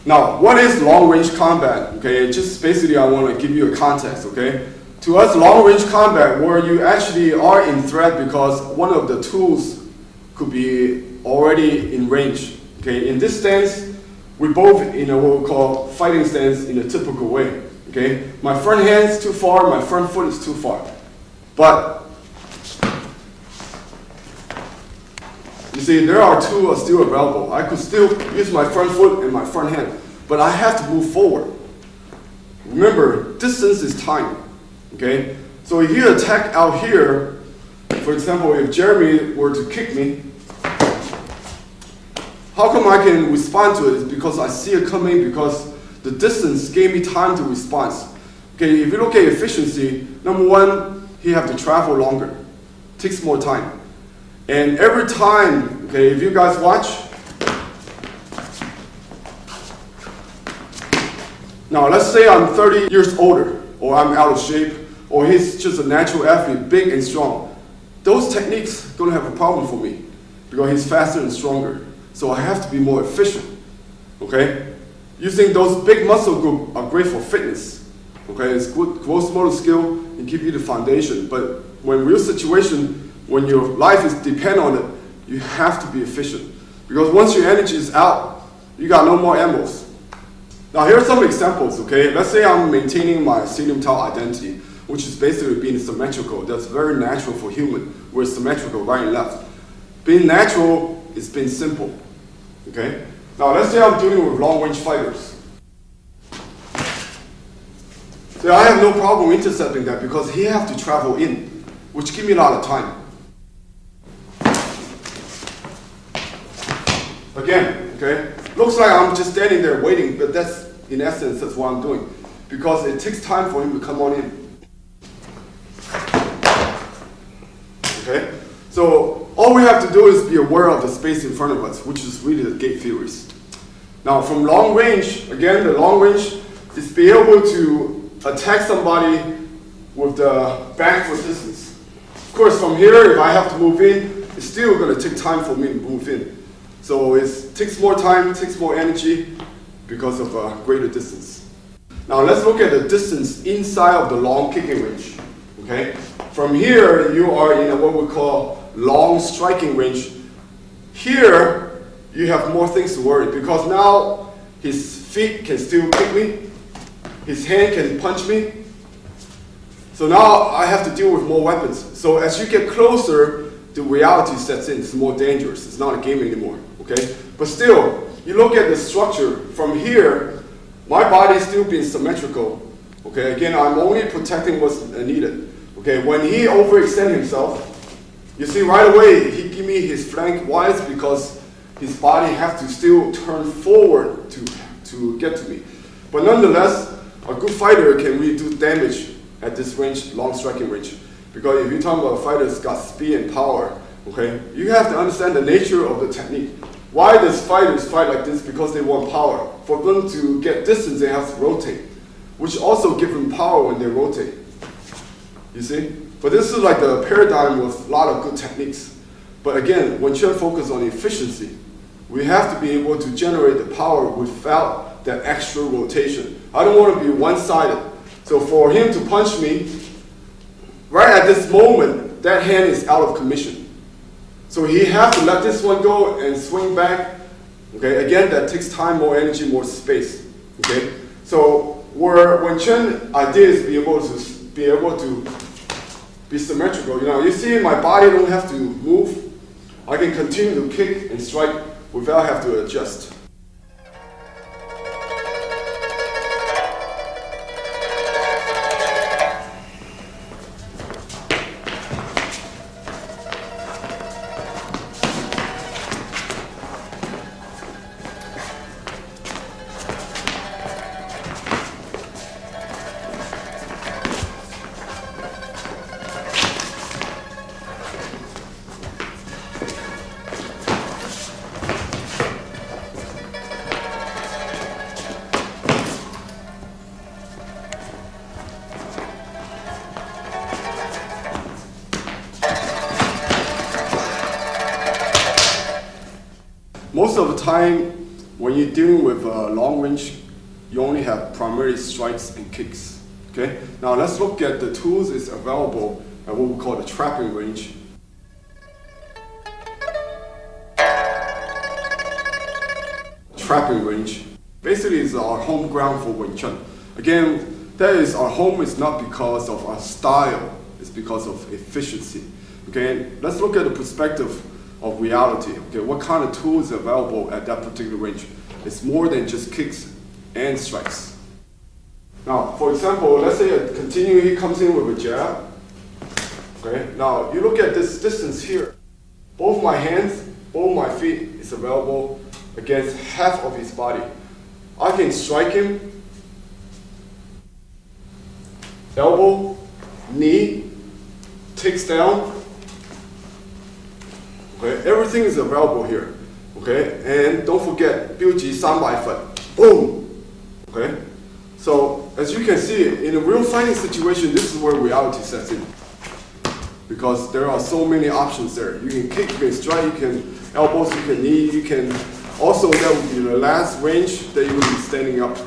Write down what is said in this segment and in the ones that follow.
Now, what is long-range combat? Okay, just basically I want to give you a context, okay? To us, long-range combat, where you actually are in threat because one of the tools could be already in range. Okay, in this stance, we both in a what we call fighting stance in a typical way. Okay, my front hand's too far, my front foot is too far. But you see, there are two still available. I could still use my front foot and my front hand, but I have to move forward. Remember, distance is time. Okay, so if you attack out here, for example, if Jeremy were to kick me, how come I can respond to it? It's because I see it coming, because the distance gave me time to respond. Okay, if you look at efficiency, number one, he have to travel longer, takes more time. And every time, okay, if you guys watch, now let's say I'm 30 years older, or I'm out of shape, or he's just a natural athlete, big and strong. Those techniques don't have a problem for me, because he's faster and stronger. So I have to be more efficient, okay? Using those big muscle groups are great for fitness, okay? It's good gross motor skill and give you the foundation. But when real situation, when your life is depend on it, you have to be efficient. Because once your energy is out, you got no more ammos. Now here are some examples, okay? Let's say I'm maintaining my Silim Tau identity, which is basically being symmetrical. That's very natural for human. We're symmetrical right and left. Being natural is being simple, okay? Now let's say I'm dealing with long-range fighters. So I have no problem intercepting that because he has to travel in, which gives me a lot of time. Again, okay? Looks like I'm just standing there waiting, but that's, in essence, that's what I'm doing. Because it takes time for him to come on in. Okay? So all we have to do is be aware of the space in front of us, which is really the gate theories. Now from long range, again, the long range is be able to attack somebody with the back foot distance. Of course, from here, if I have to move in, it's still going to take time for me to move in. So it takes more time, takes more energy because of a greater distance. Now let's look at the distance inside of the long kicking range. Okay? From here, you are in a, what we call long striking range. Here, you have more things to worry because now his feet can still kick me, his hand can punch me. So now I have to deal with more weapons. So as you get closer, the reality sets in. It's more dangerous. It's not a game anymore. Okay? But still, you look at the structure. From here, my body is still being symmetrical. Okay? Again, I'm only protecting what's needed. Okay? When he overextends himself, you see right away he give me his flank. Why? It's because his body has to still turn forward to get to me. But nonetheless, a good fighter can really do damage at this range, long striking range. Because if you're talking about a fighter that's got speed and power, okay, you have to understand the nature of the technique. Why does fighters fight like this? Because they want power. For them to get distance, they have to rotate, which also gives them power when they rotate. You see? But this is like the paradigm with a lot of good techniques. But again, when you're focused on efficiency, we have to be able to generate the power without that extra rotation. I don't want to be one-sided. So for him to punch me, right at this moment, that hand is out of commission. So he has to let this one go and swing back. Okay, again, that takes time, more energy, more space. Okay, so when Chun idea is be able to be symmetrical. You know, you see my body don't have to move. I can continue to kick and strike without having to adjust. Most of the time, when you're dealing with long range, you only have primarily strikes and kicks. Okay. Now let's look at the tools is available at what we call the trapping range. Trapping range basically is our home ground for Wing Chun. Again, that is our home is not because of our style, it's because of efficiency. Okay, let's look at the perspective of reality. Okay, what kind of tools are available at that particular range? It's more than just kicks and strikes. Now, for example, let's say a continuing, he comes in with a jab. Okay, now you look at this distance here. Both my hands, both my feet is available against half of his body. I can strike him, elbow, knee, takes down. Okay, everything is available here. Okay, and don't forget, 標指3百分, boom. Okay, so as you can see, in a real fighting situation, this is where reality sets in. Because there are so many options there. You can kick, you can strike, you can elbows, you can knee, you can also that would be the last range that you will be standing up.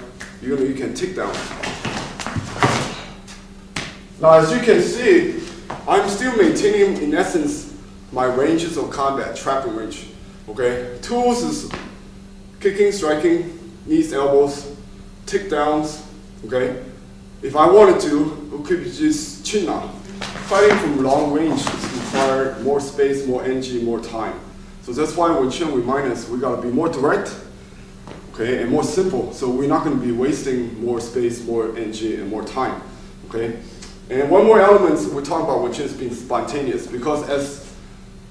You can take down. Now as you can see, I'm still maintaining in essence my ranges of combat, trapping range. Okay, tools is kicking, striking, knees, elbows, takedowns. Okay, if I wanted to, it could be just chin up. Fighting from long range is required more space, more energy, more time. So that's why when Chun reminds us we gotta be more direct, okay, and more simple. So we're not gonna be wasting more space, more energy, and more time. Okay? And one more element we're talking about when Chun is being spontaneous, because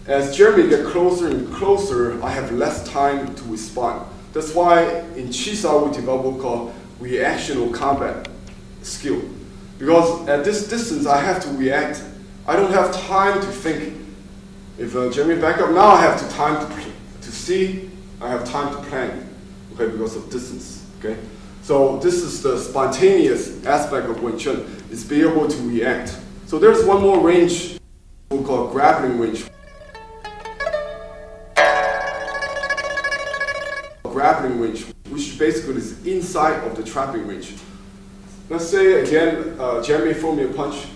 as Jeremy gets closer and closer, I have less time to respond. That's why in Chisao we develop what we call reactional combat skill. Because at this distance I have to react. I don't have time to think. If Jeremy back up, now I have time to see, I have time to plan, okay, because of distance, okay? So this is the spontaneous aspect of Wing Chun, is be able to react. So there's one more range we call grappling range. Grappling range, which basically is inside of the trapping range. Let's say again, Jeremy throw me a punch.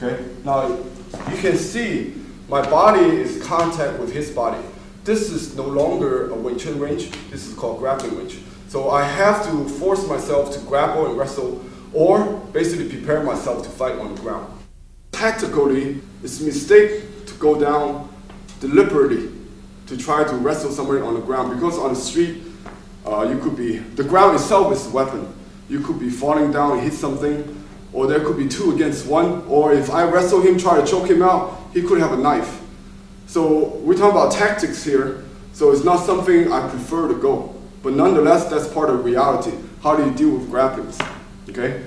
Okay, now you can see my body is contact with his body. This is no longer a Wing Chun range, this is called grappling range. So I have to force myself to grapple and wrestle, or basically prepare myself to fight on the ground. Tactically, it's a mistake to go down deliberately to try to wrestle somebody on the ground, because on the street, you could be, the ground itself is a weapon. You could be falling down and hit something, or there could be 2 against 1, or if I wrestle him, try to choke him out, he could have a knife. So we're talking about tactics here, so it's not something I prefer to go. But nonetheless, that's part of reality. How do you deal with grapplings? Okay?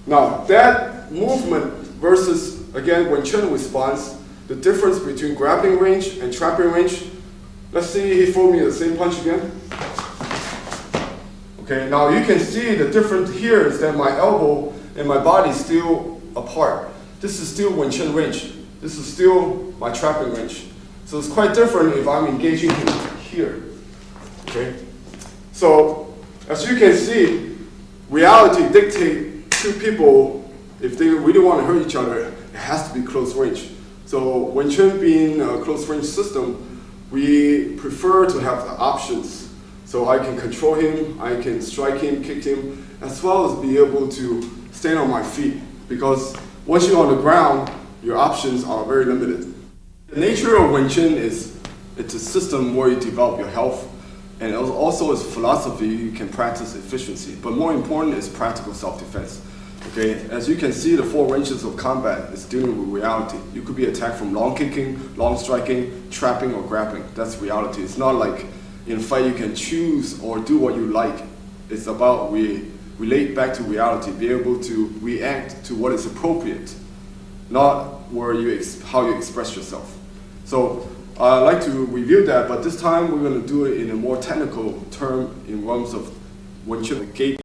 Now, that movement versus, again, when Chun responds, the difference between grappling range and trapping range, let's see he throw me the same punch again. Okay, now you can see the difference here is that my elbow and my body is still apart. This is still Wing Chun range. This is still my trapping range. So it's quite different if I'm engaging him here. Okay? So, as you can see, reality dictates 2 people, if they really want to hurt each other, it has to be close range. So Wing Chun being a close range system, we prefer to have the options. So I can control him, I can strike him, kick him, as well as be able to stand on my feet. Because once you're on the ground, your options are very limited. The nature of Wing Chun is it's a system where you develop your health, and also as philosophy, you can practice efficiency. But more important is practical self-defense. Okay, as you can see, the 4 ranges of combat is dealing with reality. You could be attacked from long kicking, long striking, trapping, or grappling. That's reality. It's not like in a fight you can choose or do what you like. It's about relate back to reality, be able to react to what is appropriate, not where how you express yourself. So I'd like to review that, but this time we're going to do it in a more technical term in terms of Wing Chun gate.